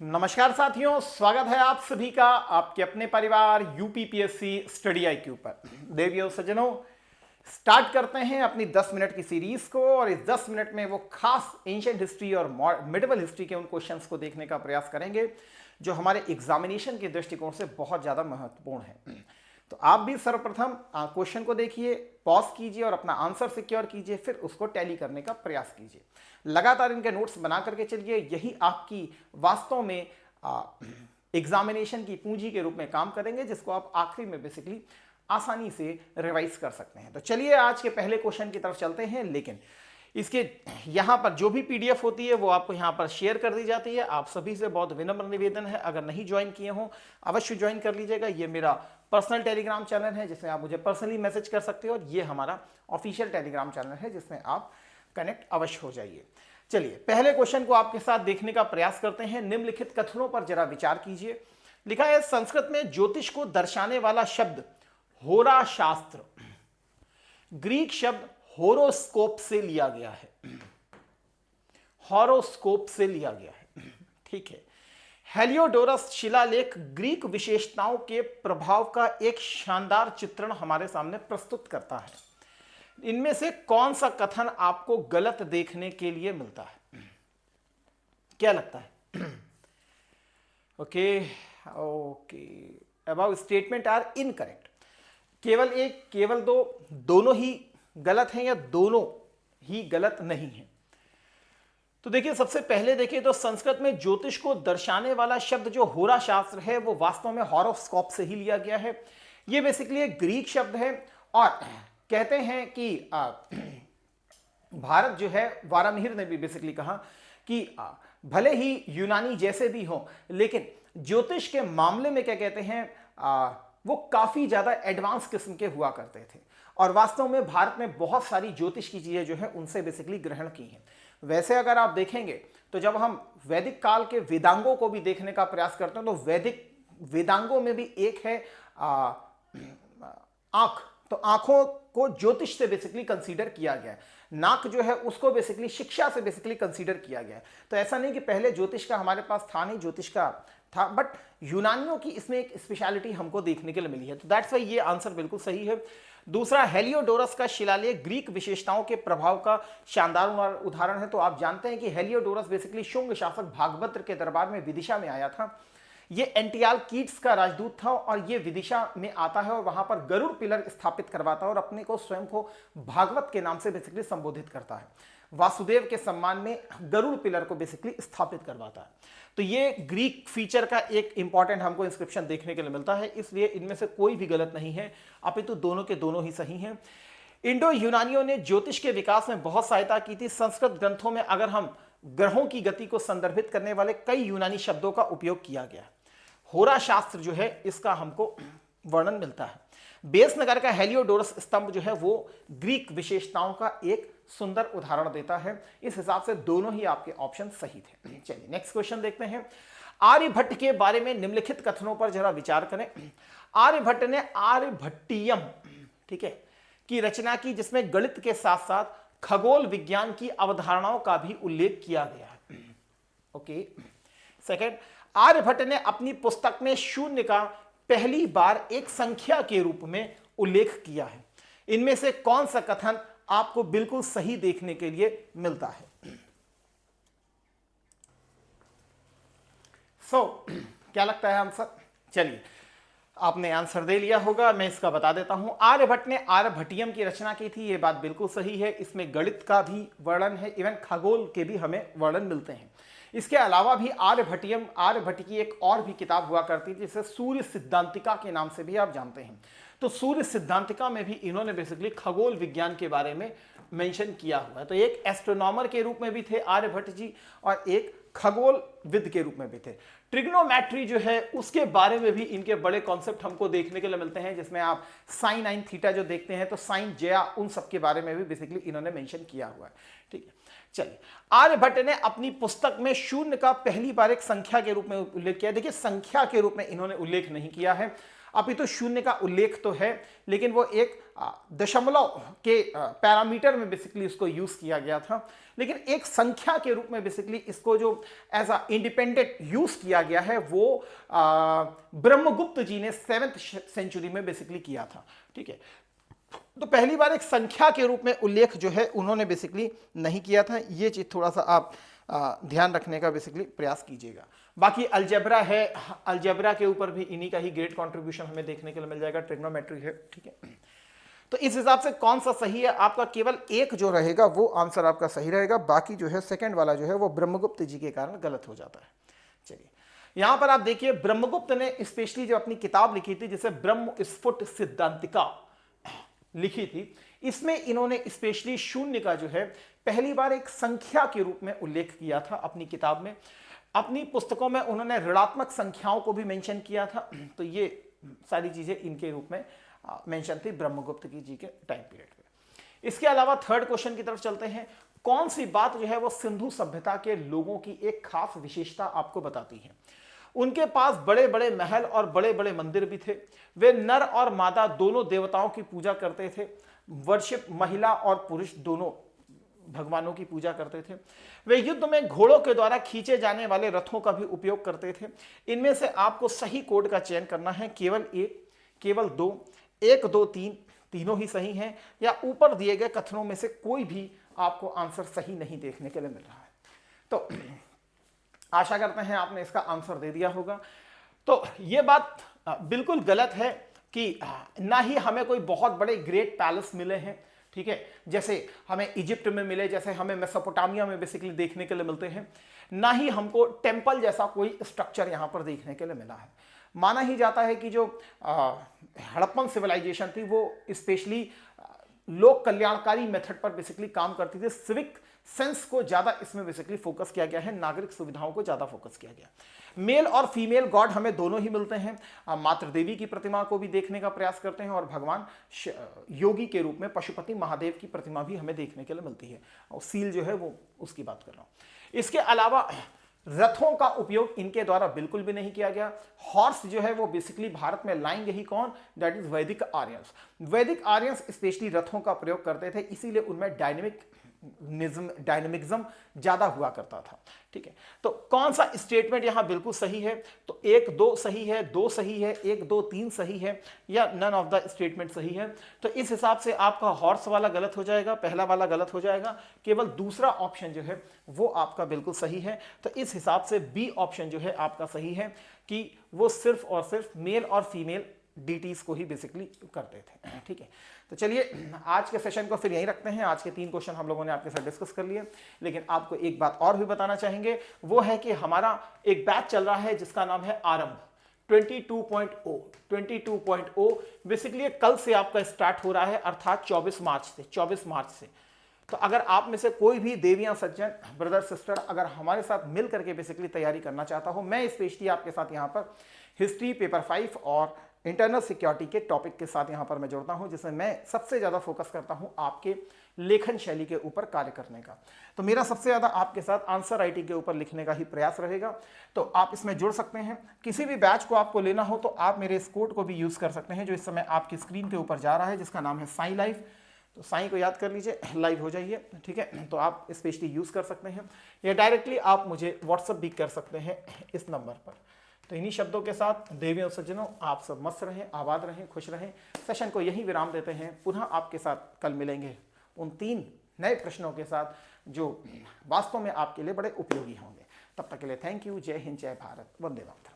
नमस्कार साथियों, स्वागत है आप सभी का आपके अपने परिवार यूपीपीएससी स्टडी आईक्यू पर। देवियों सज्जनों, स्टार्ट करते हैं अपनी 10 मिनट की सीरीज को और इस 10 मिनट में वो खास एंशिएंट हिस्ट्री और मिडिवल हिस्ट्री के उन क्वेश्चंस को देखने का प्रयास करेंगे जो हमारे एग्जामिनेशन के दृष्टिकोण से बहुत ज़्यादा महत्वपूर्ण है। तो आप भी सर्वप्रथम क्वेश्चन को देखिए, पॉज कीजिए और अपना आंसर सिक्योर कीजिए, फिर उसको टैली करने का प्रयास कीजिए। लगातार इनके नोट्स बना करके चलिए, यही आपकी वास्तव में एग्जामिनेशन की पूंजी के रूप में काम करेंगे, जिसको आप आखिरी में बेसिकली आसानी से रिवाइज कर सकते हैं। तो चलिए आज के पहले क्वेश्चन की तरफ चलते हैं, लेकिन इसके यहाँ पर जो भी पीडीएफ होती है वो आपको यहाँ पर शेयर कर दी जाती है। आप सभी से बहुत विनम्र निवेदन है, अगर नहीं ज्वाइन किए हो अवश्य ज्वाइन कर लीजिएगा। ये मेरा पर्सनल टेलीग्राम चैनल है जिसमें आप मुझे पर्सनली मैसेज कर सकते हो, और ये हमारा ऑफिशियल टेलीग्राम चैनल है जिसमें आप कनेक्ट अवश्य हो जाइए। चलिए पहले क्वेश्चन को आपके साथ देखने का प्रयास करते हैं। निम्नलिखित कथनों पर जरा विचार कीजिए। लिखा है, संस्कृत में ज्योतिष को दर्शाने वाला शब्द होरा शास्त्र ग्रीक शब्द होरोस्कोप से लिया गया है। हॉरोस्कोप से लिया गया है, ठीक है। हेलियोडोरस शिलालेख ग्रीक विशेषताओं के प्रभाव का एक शानदार चित्रण हमारे सामने प्रस्तुत करता है। इनमें से कौन सा कथन आपको गलत देखने के लिए मिलता है? क्या लगता है? Okay okay, about statement are incorrect. केवल एक, केवल दो, दोनों ही गलत हैं या दोनों ही गलत नहीं हैं? तो देखिए, सबसे पहले देखिए तो संस्कृत में ज्योतिष को दर्शाने वाला शब्द जो होरा शास्त्र है वो वास्तव में हॉरोस्कोप से ही लिया गया है। ये बेसिकली एक ग्रीक शब्द है, और कहते हैं कि भारत जो है, वारामिहिर ने भी बेसिकली कहा कि भले ही यूनानी जैसे भी हो, लेकिन ज्योतिष के मामले में क्या कहते हैं, वो काफी ज्यादा एडवांस किस्म के हुआ करते थे, और वास्तव में भारत में बहुत सारी ज्योतिष की चीजें जो है उनसे बेसिकली ग्रहण की हैं। वैसे अगर आप देखेंगे तो जब हम वैदिक काल के वेदांगों को भी देखने का प्रयास करते हैं तो वैदिक वेदांगों में भी एक है आंख। तो आंखों को ज्योतिष से बेसिकली कंसीडर किया गया है। नाक जो है उसको बेसिकली शिक्षा से बेसिकली कंसीडर किया गया है। तो ऐसा नहीं कि पहले ज्योतिष का हमारे पास था नहीं, ज्योतिष का था, बट यूनानियों की इसमें एक स्पेशलिटी हमको देखने के लिए मिली है। तो दैट्स वाई ये आंसर बिल्कुल सही है। दूसरा, हेलियोडोरस का शिलालेख ग्रीक विशेषताओं के प्रभाव का शानदार उदाहरण है। तो आप जानते हैं कि हेलियोडोरस बेसिकली शुंग शासक भागभद्र के दरबार में विदिशा में आया था। ये एंटियालकीट्स का राजदूत था, और ये विदिशा में आता है और वहां पर गरुड़ पिलर स्थापित करवाता है और अपने को स्वयं को भागवत के नाम से बेसिकली संबोधित करता है। वासुदेव के सम्मान में गरुड़ पिलर को बेसिकली स्थापित करवाता है। तो ये ग्रीक फीचर का एक इंपॉर्टेंट हमको इंस्क्रिप्शन देखने के लिए मिलता है। इसलिए इनमें से कोई भी गलत नहीं है, अपितु दोनों के दोनों ही सही हैं। इंडो यूनानियों ने ज्योतिष के विकास में बहुत सहायता की थी। संस्कृत ग्रंथों में अगर हम ग्रहों की गति को संदर्भित करने वाले कई यूनानी शब्दों का उपयोग किया गया। होरा शास्त्र जो है इसका हमको वर्णन मिलता है। बेसनगर का हेलियोडोरस स्तंभ जो है वो ग्रीक विशेषताओं का एक सुंदर उदाहरण देता है। इस हिसाब से दोनों ही आपके ऑप्शन सही थे। चलिए नेक्स्ट क्वेश्चन देखते हैं। आर्यभट्ट के बारे में निम्नलिखित कथनों पर जरा विचार करें। आर्यभट्ट ने आर्यभट्टियम, ठीक है, की रचना की, जिसमें गणित के साथ साथ खगोल विज्ञान की अवधारणाओं का भी उल्लेख किया गया है। ओके। सेकंड, आर्यभट्ट ने अपनी पुस्तक में शून्य का पहली बार एक संख्या के रूप में उल्लेख किया है। इनमें से कौन सा कथन आपको बिल्कुल सही देखने के लिए मिलता है? क्या लगता है आंसर? चलिए, आपने आंसर दे लिया होगा, मैं इसका बता देता हूं। आर्यभट्ट ने आर्यभट्टियम की रचना की थी, यह बात बिल्कुल सही है। इसमें गणित का भी वर्णन है, इवन खगोल के भी हमें वर्णन मिलते हैं। इसके अलावा भी आर्यभट्ट की एक और भी किताब हुआ करती थी जिसे सूर्य सिद्धांतिका के नाम से भी आप जानते हैं। तो सूर्य सिद्धांतिका में भी इन्होंने बेसिकली खगोल विज्ञान के बारे में मेंशन किया हुआ है। तो एक एस्ट्रोनॉमर के रूप में भी थे आर्यभट्ट जी, और एक खगोल विद के रूप में भी थे। ट्रिग्नोमेट्री जो है उसके बारे में भी इनके बड़े कॉन्सेप्ट हमको देखने के लिए मिलते हैं, जिसमें आप साइन नाइन थीटा जो देखते हैं, तो साइन जया, उन सब के बारे में भी बेसिकली इन्होंने मेंशन किया हुआ है। ठीक है, चलिए, आर्यभट्ट ने अपनी पुस्तक में शून्य का पहली बार एक संख्या के रूप में उल्लेख किया। देखिए, संख्या के रूप में इन्होंने उल्लेख नहीं किया है। अपितु शून्य का उल्लेख तो है, लेकिन वो एक दशमलव के पैरामीटर में बेसिकली इसको यूज किया गया था, लेकिन एक संख्या के रूप में बेसिकली इसको जो एज अ इंडिपेंडेंट यूज किया गया है वो ब्रह्मगुप्त जी ने 7th सेंचुरी में बेसिकली किया था। ठीक है, तो पहली बार एक संख्या के रूप में उल्लेख जो है उन्होंने बेसिकली नहीं किया था। ये चीज थोड़ा सा आप ध्यान रखने का बेसिकली प्रयास कीजिएगा। बाकी अलजेब्रा है, अलजेब्रा के ऊपर भी इन्हीं का ही ग्रेट कंट्रीब्यूशन हमें देखने के लिए मिल जाएगा। ट्रिग्नोमेट्री है। ठीक है, तो इस हिसाब से कौन सा सही है आपका, केवल एक जो रहेगा वो आंसर आपका सही रहेगा, बाकी जो है सेकंड वाला जो है वो ब्रह्मगुप्त जी के कारण गलत हो जाता है। चलिए यहां पर आप देखिए, ब्रह्मगुप्त ने स्पेशली जो अपनी किताब लिखी थी जिसे ब्रह्म स्फुट सिद्धांतिका लिखी थी, इसमें इन्होंने स्पेशली शून्य का जो है पहली बार एक संख्या के रूप में उल्लेख किया था अपनी किताब में। अपनी पुस्तकों में उन्होंने ऋणात्मक संख्याओं को भी मेंशन किया था। तो ये सारी चीजें इनके रूप में मेंशन थी ब्रह्मगुप्त जी के टाइम पीरियड पे। इसके अलावा थर्ड क्वेश्चन की तरफ चलते हैं। कौन सी बात जो है वो सिंधु सभ्यता के लोगों की एक खास विशेषता आपको बताती है? उनके पास बड़े बड़े महल और बड़े बड़े मंदिर भी थे। वे नर और मादा दोनों देवताओं की पूजा करते थे। वर्शिप महिला और पुरुष दोनों भगवानों की पूजा करते थे। वे युद्ध में घोड़ों के द्वारा खींचे जाने वाले रथों का भी उपयोग करते थे। इनमें से आपको सही कोड का चयन करना है, केवल एक, केवल दो, 1, 2, 3 तीनों ही सही हैं, या ऊपर दिए गए कथनों में से कोई भी आपको आंसर सही नहीं देखने के लिए मिल रहा है। तो आशा करते हैं आपने इसका आंसर दे दिया होगा। तो यह बात बिल्कुल गलत है कि ना ही हमें कोई बहुत बड़े ग्रेट पैलेस मिले हैं, ठीक है, जैसे हमें इजिप्ट में मिले, जैसे हमें मेसोपोटामिया में बेसिकली देखने के लिए मिलते हैं, ना ही हमको टेम्पल जैसा कोई स्ट्रक्चर यहां पर देखने के लिए मिला है। माना ही जाता है कि जो हड़प्पन सिविलाइजेशन थी वो स्पेशली लोक कल्याणकारी मेथड पर बेसिकली काम करती थी। सिविक सेंस को ज्यादा इसमें बेसिकली फोकस किया गया है, नागरिक सुविधाओं को ज्यादा फोकस किया गया। मेल और फीमेल गॉड हमें दोनों ही मिलते हैं। मातृ देवी की प्रतिमा को भी देखने का प्रयास करते हैं, और भगवान योगी के रूप में पशुपति महादेव की प्रतिमा भी हमें देखने के लिए मिलती है। और सील जो है वो उसकी बात कर रहा हूं। इसके अलावा रथों का उपयोग इनके द्वारा बिल्कुल भी नहीं किया गया। हॉर्स जो है वो बेसिकली भारत में लाएंगे ही कौन? दैट इज वैदिक आर्यंस। वैदिक आर्यंस स्पेशली रथों का प्रयोग करते थे, इसीलिए उनमें डायनेमिज्म ज्यादा हुआ करता था। ठीक है, तो कौन सा स्टेटमेंट यहां बिल्कुल सही है? तो 1, 2 सही है, 2 सही है, 1, 2, 3 सही है, या नन ऑफ द स्टेटमेंट सही है? तो इस हिसाब से आपका हॉर्स वाला गलत हो जाएगा, पहला वाला गलत हो जाएगा, केवल दूसरा ऑप्शन जो है वो आपका बिल्कुल सही है। तो इस हिसाब से बी ऑप्शन जो है आपका सही है कि वो सिर्फ और सिर्फ मेल और फीमेल डीटीज को ही बेसिकली करते थे। ठीक है, तो चलिए आज के सेशन को फिर यहीं रखते हैं। आज के 3 क्वेश्चन हम लोगों ने आपके साथ डिस्कस कर लिए, लेकिन आपको एक बात और भी बताना चाहेंगे, वो है कि हमारा एक बैच चल रहा है जिसका नाम है आरंभ 22.0। 22.0 बेसिकली कल से आपका स्टार्ट हो रहा है, अर्थात 24 मार्च से। तो अगर आप में से कोई भी देवियां सज्जन ब्रदर सिस्टर अगर हमारे साथ मिल करके बेसिकली तैयारी करना चाहता हो, मैं स्पेशली आपके साथ यहाँ पर हिस्ट्री, पेपर 5 और इंटरनल सिक्योरिटी के टॉपिक के साथ यहां पर मैं जुड़ता हूं, जिसमें मैं सबसे ज्यादा फोकस करता हूं आपके लेखन शैली के ऊपर कार्य करने का। तो मेरा सबसे ज्यादा आपके साथ आंसर राइटिंग के ऊपर लिखने का ही प्रयास रहेगा। तो आप इसमें जुड़ सकते हैं। किसी भी बैच को आपको लेना हो तो आप मेरे इस कोड को भी यूज कर सकते हैं जो इस समय आपकी स्क्रीन के ऊपर जा रहा है, जिसका नाम है साई लाइव। तो साई को याद कर लीजिए, लाइव हो जाइए। ठीक है, तो आप स्पेशली यूज कर सकते हैं, या डायरेक्टली आप मुझे व्हाट्सएप भी कर सकते हैं इस नंबर पर। तो इन्हीं शब्दों के साथ देवियों सज्जनों, आप सब मस्त रहें, आबाद रहें, खुश रहें। सेशन को यहीं विराम देते हैं। पुनः आपके साथ कल मिलेंगे उन 3 नए प्रश्नों के साथ जो वास्तव में आपके लिए बड़े उपयोगी होंगे। तब तक के लिए थैंक यू। जय हिंद, जय भारत, वंदे मातरम।